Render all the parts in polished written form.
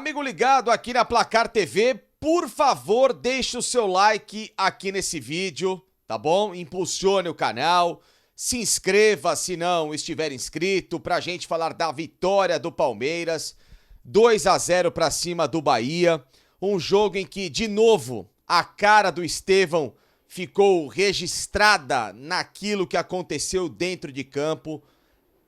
Amigo ligado aqui na Placar TV, por favor, deixe o seu like aqui nesse vídeo, tá bom? Impulsione o canal, se inscreva se não estiver inscrito, pra gente falar da vitória do Palmeiras, 2-0 pra cima do Bahia, um jogo em que, de novo, a cara do Estevão ficou registrada naquilo que aconteceu dentro de campo,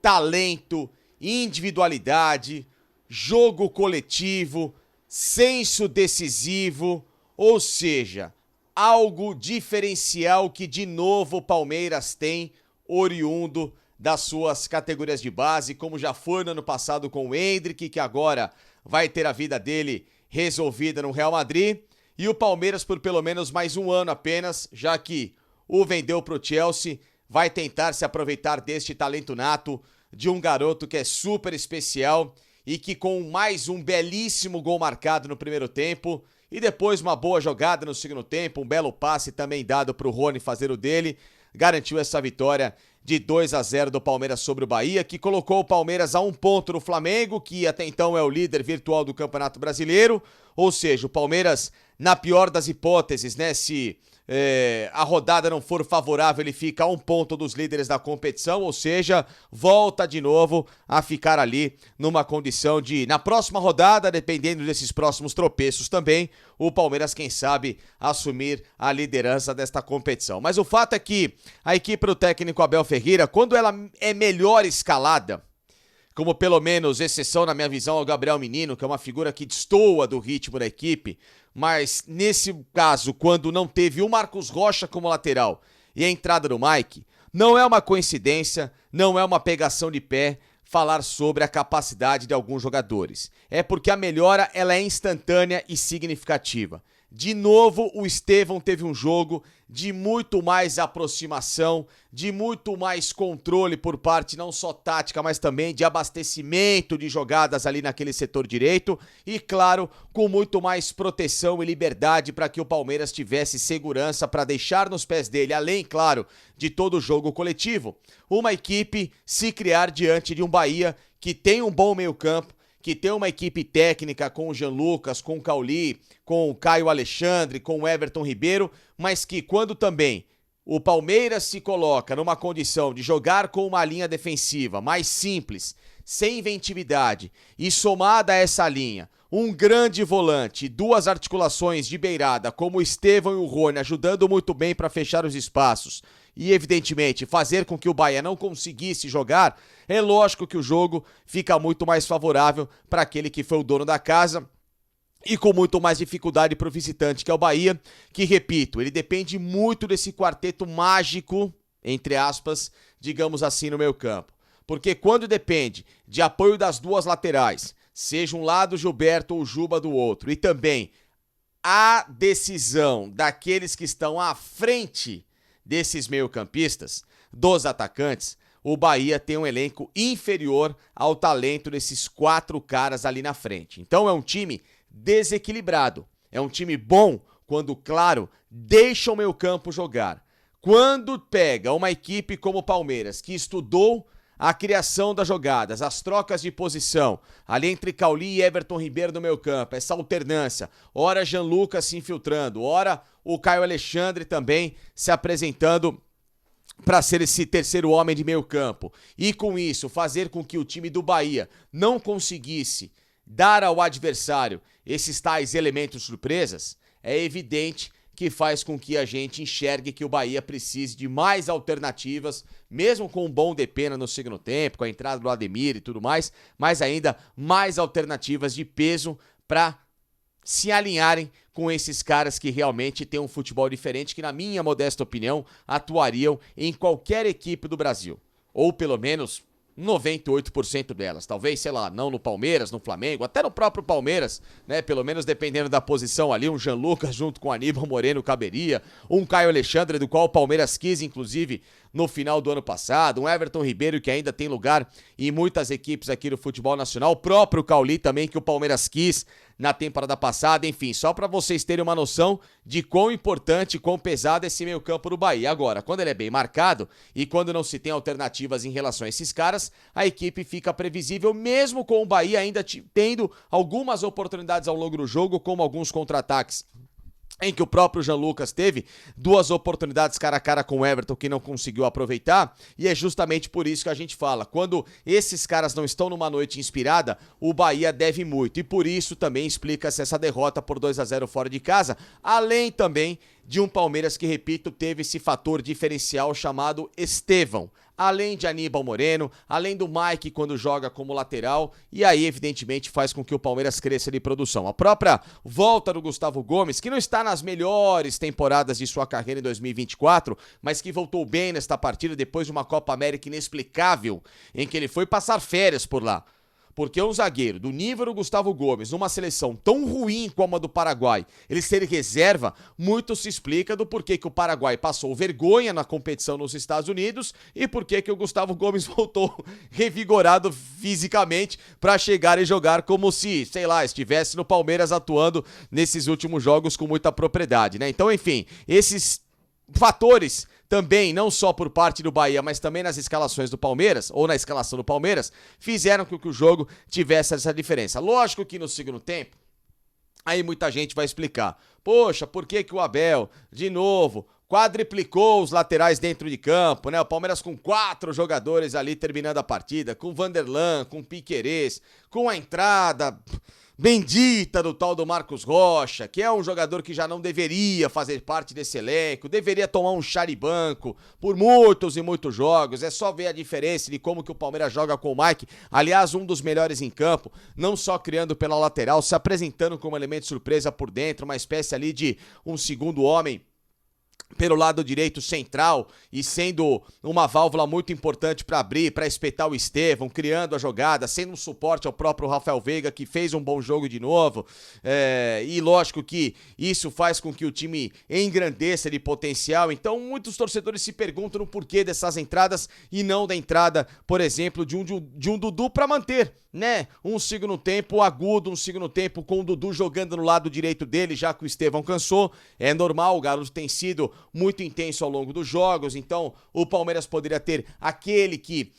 talento, individualidade, jogo coletivo, senso decisivo, ou seja, algo diferencial que de novo o Palmeiras tem, oriundo das suas categorias de base, como já foi no ano passado com o Endrick, que agora vai ter a vida dele resolvida no Real Madrid, e o Palmeiras por pelo menos mais um ano apenas, já que o vendeu para o Chelsea, vai tentar se aproveitar deste talento nato de um garoto que é super especial e que com mais um belíssimo gol marcado no primeiro tempo e depois uma boa jogada no segundo tempo, um belo passe também dado para o Rony fazer o dele, garantiu essa vitória de 2-0 do Palmeiras sobre o Bahia, que colocou o Palmeiras a 1 ponto no Flamengo, que até então é o líder virtual do Campeonato Brasileiro, ou seja, o Palmeiras, na pior das hipóteses, né, se a rodada não for favorável, ele fica a 1 ponto dos líderes da competição, ou seja, volta de novo a ficar ali numa condição de, na próxima rodada, dependendo desses próximos tropeços também, o Palmeiras, quem sabe, assumir a liderança desta competição. Mas o fato é que a equipe do técnico Abel Ferreira, quando ela é melhor escalada, como pelo menos exceção na minha visão ao Gabriel Menino, que é uma figura que destoa do ritmo da equipe, mas nesse caso, quando não teve o Marcos Rocha como lateral e a entrada do Mike, não é uma coincidência, não é uma pegação de pé falar sobre a capacidade de alguns jogadores. É porque a melhora ela é instantânea e significativa. De novo, o Estevão teve um jogo de muito mais aproximação, de muito mais controle por parte não só tática, mas também de abastecimento de jogadas ali naquele setor direito e, claro, com muito mais proteção e liberdade para que o Palmeiras tivesse segurança para deixar nos pés dele, além, claro, de todo o jogo coletivo, uma equipe se criar diante de um Bahia que tem um bom meio-campo, que tem uma equipe técnica com o Jean Lucas, com o Cauli, com o Caio Alexandre, com o Everton Ribeiro, mas que quando também o Palmeiras se coloca numa condição de jogar com uma linha defensiva mais simples, sem inventividade e somada a essa linha, um grande volante, 2 articulações de beirada como o Estevão e o Rony ajudando muito bem para fechar os espaços e evidentemente fazer com que o Bahia não conseguisse jogar, é lógico que o jogo fica muito mais favorável para aquele que foi o dono da casa e com muito mais dificuldade para o visitante, que é o Bahia, que, repito, ele depende muito desse quarteto mágico, entre aspas, digamos assim, no meio campo. Porque quando depende de apoio das 2 laterais, seja um lado Gilberto ou Juba do outro, e também a decisão daqueles que estão à frente desses meio-campistas, dos atacantes, o Bahia tem um elenco inferior ao talento desses 4 caras ali na frente. Então é um time desequilibrado, é um time bom quando, claro, deixa o meio-campo jogar. Quando pega uma equipe como o Palmeiras, que estudou a criação das jogadas, as trocas de posição, ali entre Cauli e Everton Ribeiro no meio campo, essa alternância, ora Jean Lucas se infiltrando, ora o Caio Alexandre também se apresentando para ser esse terceiro homem de meio campo, e com isso fazer com que o time do Bahia não conseguisse dar ao adversário esses tais elementos surpresas, é evidente que faz com que a gente enxergue que o Bahia precise de mais alternativas, mesmo com um bom DP no segundo tempo, com a entrada do Ademir e tudo mais, mas ainda mais alternativas de peso para se alinharem com esses caras que realmente têm um futebol diferente, que na minha modesta opinião atuariam em qualquer equipe do Brasil, ou pelo menos 98% delas, talvez, sei lá, não no Palmeiras, no Flamengo, até no próprio Palmeiras, né, pelo menos dependendo da posição ali, um Jean Lucas junto com o Aníbal Moreno caberia, um Caio Alexandre, do qual o Palmeiras quis, inclusive, no final do ano passado, um Everton Ribeiro que ainda tem lugar em muitas equipes aqui do futebol nacional, o próprio Cauli também, que o Palmeiras quis na temporada passada, enfim, só para vocês terem uma noção de quão importante, quão pesado é esse meio campo do Bahia. Agora, quando ele é bem marcado e quando não se tem alternativas em relação a esses caras, a equipe fica previsível, mesmo com o Bahia ainda tendo algumas oportunidades ao longo do jogo, como alguns contra-ataques em que o próprio Jean Lucas teve 2 oportunidades cara a cara com o Everton que não conseguiu aproveitar, e é justamente por isso que a gente fala, quando esses caras não estão numa noite inspirada, o Bahia deve muito, e por isso também explica-se essa derrota por 2-0 fora de casa, além também de um Palmeiras que, repito, teve esse fator diferencial chamado Estevão, além de Aníbal Moreno, além do Mike quando joga como lateral, e aí evidentemente faz com que o Palmeiras cresça de produção. A própria volta do Gustavo Gomes, que não está nas melhores temporadas de sua carreira em 2024, mas que voltou bem nesta partida depois de uma Copa América inexplicável, em que ele foi passar férias por lá. Porque um zagueiro do nível do Gustavo Gomes, numa seleção tão ruim como a do Paraguai, ele ser reserva, muito se explica do porquê que o Paraguai passou vergonha na competição nos Estados Unidos e porquê que o Gustavo Gomes voltou revigorado fisicamente para chegar e jogar como se, sei lá, estivesse no Palmeiras atuando nesses últimos jogos com muita propriedade, né? Então, enfim, esses fatores também, não só por parte do Bahia, mas também nas escalações do Palmeiras, ou na escalação do Palmeiras, fizeram com que o jogo tivesse essa diferença. Lógico que no segundo tempo, aí muita gente vai explicar, poxa, por que que o Abel, de novo, quadriplicou os laterais dentro de campo, né? O Palmeiras com 4 jogadores ali terminando a partida, com o Vanderlan, com o Piquerez, com a entrada bendita do tal do Marcos Rocha, que é um jogador que já não deveria fazer parte desse elenco, deveria tomar um charibanco por muitos e muitos jogos, é só ver a diferença de como que o Palmeiras joga com o Mike, aliás, um dos melhores em campo, não só criando pela lateral, se apresentando como elemento surpresa por dentro, uma espécie ali de um segundo homem pelo lado direito central e sendo uma válvula muito importante para abrir, para espetar o Estevão, criando a jogada, sendo um suporte ao próprio Rafael Veiga, que fez um bom jogo de novo, e lógico que isso faz com que o time engrandeça de potencial, então muitos torcedores se perguntam o porquê dessas entradas e não da entrada, por exemplo, de um Dudu para manter, né, um segundo tempo agudo, um segundo tempo com o Dudu jogando no lado direito dele, já que o Estevão cansou, é normal, o garoto tem sido muito intenso ao longo dos jogos, então o Palmeiras poderia ter aquele que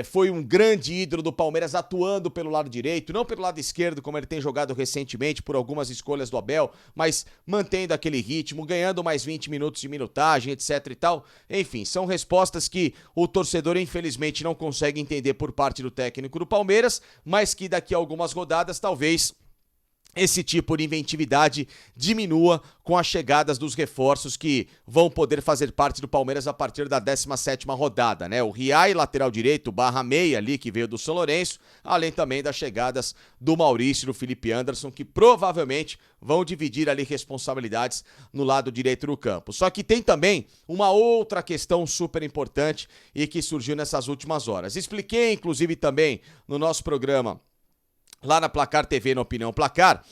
foi um grande ídolo do Palmeiras atuando pelo lado direito, não pelo lado esquerdo como ele tem jogado recentemente por algumas escolhas do Abel, mas mantendo aquele ritmo, ganhando mais 20 minutos de minutagem, etc e tal. Enfim, são respostas que o torcedor infelizmente não consegue entender por parte do técnico do Palmeiras, mas que daqui a algumas rodadas talvez esse tipo de inventividade diminua com as chegadas dos reforços que vão poder fazer parte do Palmeiras a partir da 17ª rodada, né? O Riai, lateral direito, /meia ali, que veio do São Lourenço, além também das chegadas do Maurício e do Felipe Anderson, que provavelmente vão dividir ali responsabilidades no lado direito do campo. Só que tem também uma outra questão super importante e que surgiu nessas últimas horas. Expliquei, inclusive, também no nosso programa lá na Placar TV, na Opinião Placar,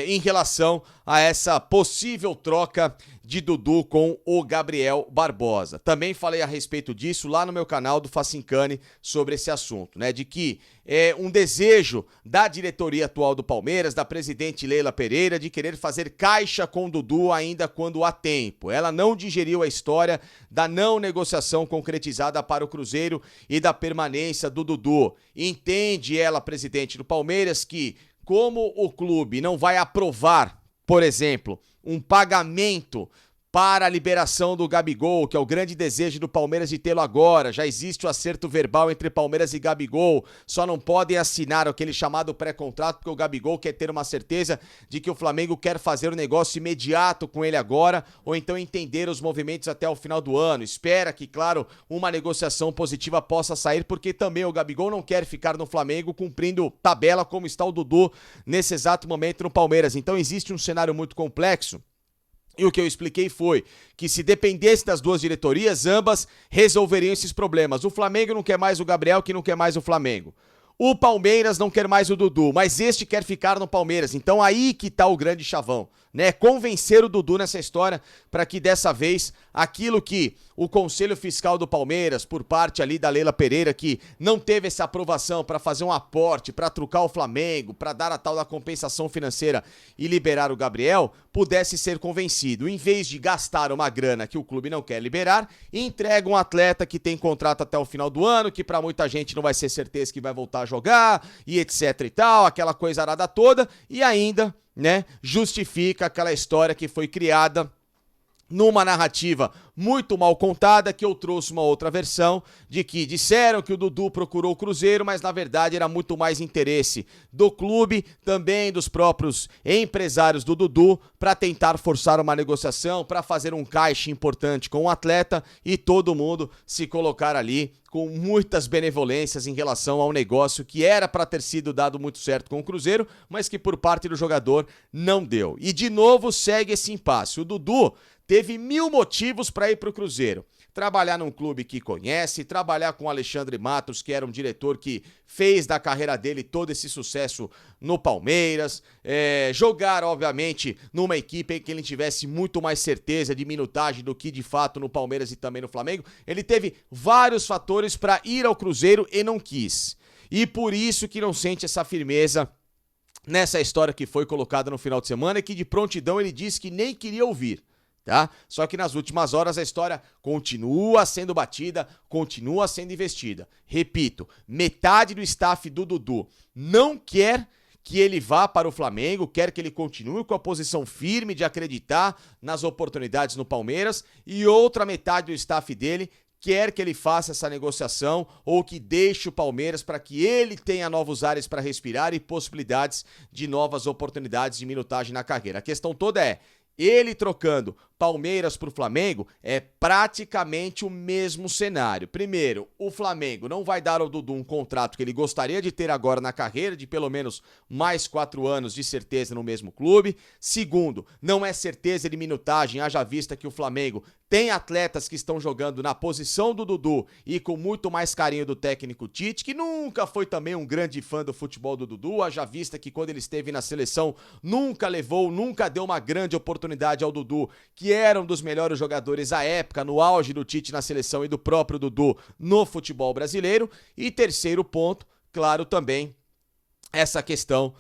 em relação a essa possível troca de Dudu com o Gabriel Barbosa. Também falei a respeito disso lá no meu canal do Facincani sobre esse assunto, né? De que é um desejo da diretoria atual do Palmeiras, da presidente Leila Pereira, de querer fazer caixa com o Dudu ainda quando há tempo. Ela não digeriu a história da não negociação concretizada para o Cruzeiro e da permanência do Dudu. Entende ela, presidente do Palmeiras, que como o clube não vai aprovar, por exemplo, um pagamento para a liberação do Gabigol, que é o grande desejo do Palmeiras de tê-lo agora. Já existe o acerto verbal entre Palmeiras e Gabigol, só não podem assinar aquele chamado pré-contrato, porque o Gabigol quer ter uma certeza de que o Flamengo quer fazer um negócio imediato com ele agora, ou então entender os movimentos até o final do ano. Espera que, claro, uma negociação positiva possa sair, porque também o Gabigol não quer ficar no Flamengo cumprindo tabela como está o Dudu nesse exato momento no Palmeiras. Então existe um cenário muito complexo. E o que eu expliquei foi que se dependesse das duas diretorias, ambas resolveriam esses problemas. O Flamengo não quer mais o Gabriel, que não quer mais o Flamengo. O Palmeiras não quer mais o Dudu, mas este quer ficar no Palmeiras. Então aí que tá o grande chavão, né? Convencer o Dudu nessa história para que dessa vez aquilo que o Conselho Fiscal do Palmeiras, por parte ali da Leila Pereira, que não teve essa aprovação para fazer um aporte, para trucar o Flamengo, para dar a tal da compensação financeira e liberar o Gabriel, pudesse ser convencido. Em vez de gastar uma grana que o clube não quer liberar, entrega um atleta que tem contrato até o final do ano, que para muita gente não vai ser certeza que vai voltar a jogar, e etc e tal, aquela coisa arada toda, e ainda, né, justifica aquela história que foi criada numa narrativa muito mal contada, que eu trouxe uma outra versão, de que disseram que o Dudu procurou o Cruzeiro, mas na verdade era muito mais interesse do clube, também dos próprios empresários do Dudu, para tentar forçar uma negociação, para fazer um caixa importante com o atleta e todo mundo se colocar ali com muitas benevolências em relação ao negócio que era para ter sido dado muito certo com o Cruzeiro, mas que por parte do jogador não deu. E de novo segue esse impasse. O Dudu teve 1000 motivos para ir para o Cruzeiro. Trabalhar num clube que conhece, trabalhar com o Alexandre Matos, que era um diretor que fez da carreira dele todo esse sucesso no Palmeiras, jogar, obviamente, numa equipe em que ele tivesse muito mais certeza de minutagem do que de fato no Palmeiras e também no Flamengo. Ele teve vários fatores para ir ao Cruzeiro e não quis. E por isso que não sente essa firmeza nessa história que foi colocada no final de semana e que de prontidão ele disse que nem queria ouvir. Tá? Só que nas últimas horas a história continua sendo batida, continua sendo investida. Repito, metade do staff do Dudu não quer que ele vá para o Flamengo, quer que ele continue com a posição firme de acreditar nas oportunidades no Palmeiras, e outra metade do staff dele quer que ele faça essa negociação ou que deixe o Palmeiras para que ele tenha novos ares para respirar e possibilidades de novas oportunidades de minutagem na carreira. A questão toda é, ele trocando Palmeiras para o Flamengo é praticamente o mesmo cenário. Primeiro, o Flamengo não vai dar ao Dudu um contrato que ele gostaria de ter agora na carreira, de pelo menos mais 4 anos de certeza no mesmo clube. Segundo, não é certeza de minutagem, haja vista que o Flamengo tem atletas que estão jogando na posição do Dudu e com muito mais carinho do técnico Tite, que nunca foi também um grande fã do futebol do Dudu, haja vista que quando ele esteve na seleção nunca deu uma grande oportunidade ao Dudu, que era um dos melhores jogadores à época, no auge do Tite na seleção e do próprio Dudu no futebol brasileiro. E terceiro ponto, claro também, essa questão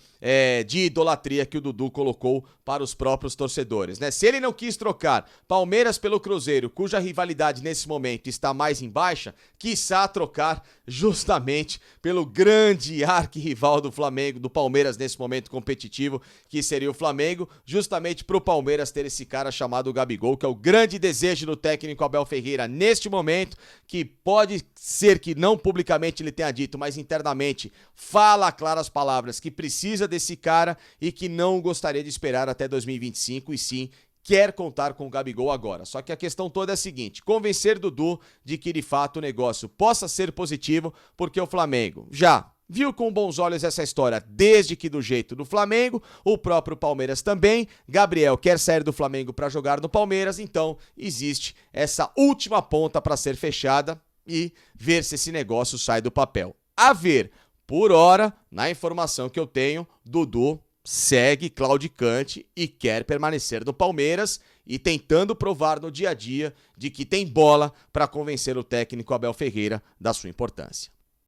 de idolatria que o Dudu colocou para os próprios torcedores, né? Se ele não quis trocar Palmeiras pelo Cruzeiro, cuja rivalidade nesse momento está mais em baixa, quiçá trocar justamente pelo grande arquirrival do Flamengo, do Palmeiras nesse momento competitivo, que seria o Flamengo, justamente para o Palmeiras ter esse cara chamado Gabigol, que é o grande desejo do técnico Abel Ferreira neste momento, que pode ser que não publicamente ele tenha dito, mas internamente fala claras palavras que precisa desse cara e que não gostaria de esperar até 2025 e sim quer contar com o Gabigol agora. Só que a questão toda é a seguinte, convencer Dudu de que de fato o negócio possa ser positivo, porque o Flamengo já viu com bons olhos essa história desde que do jeito do Flamengo, o próprio Palmeiras também, Gabriel quer sair do Flamengo para jogar no Palmeiras, então existe essa última ponta para ser fechada e ver se esse negócio sai do papel. A ver, por hora, na informação que eu tenho, Dudu segue claudicante e quer permanecer no Palmeiras e tentando provar no dia a dia de que tem bola para convencer o técnico Abel Ferreira da sua importância.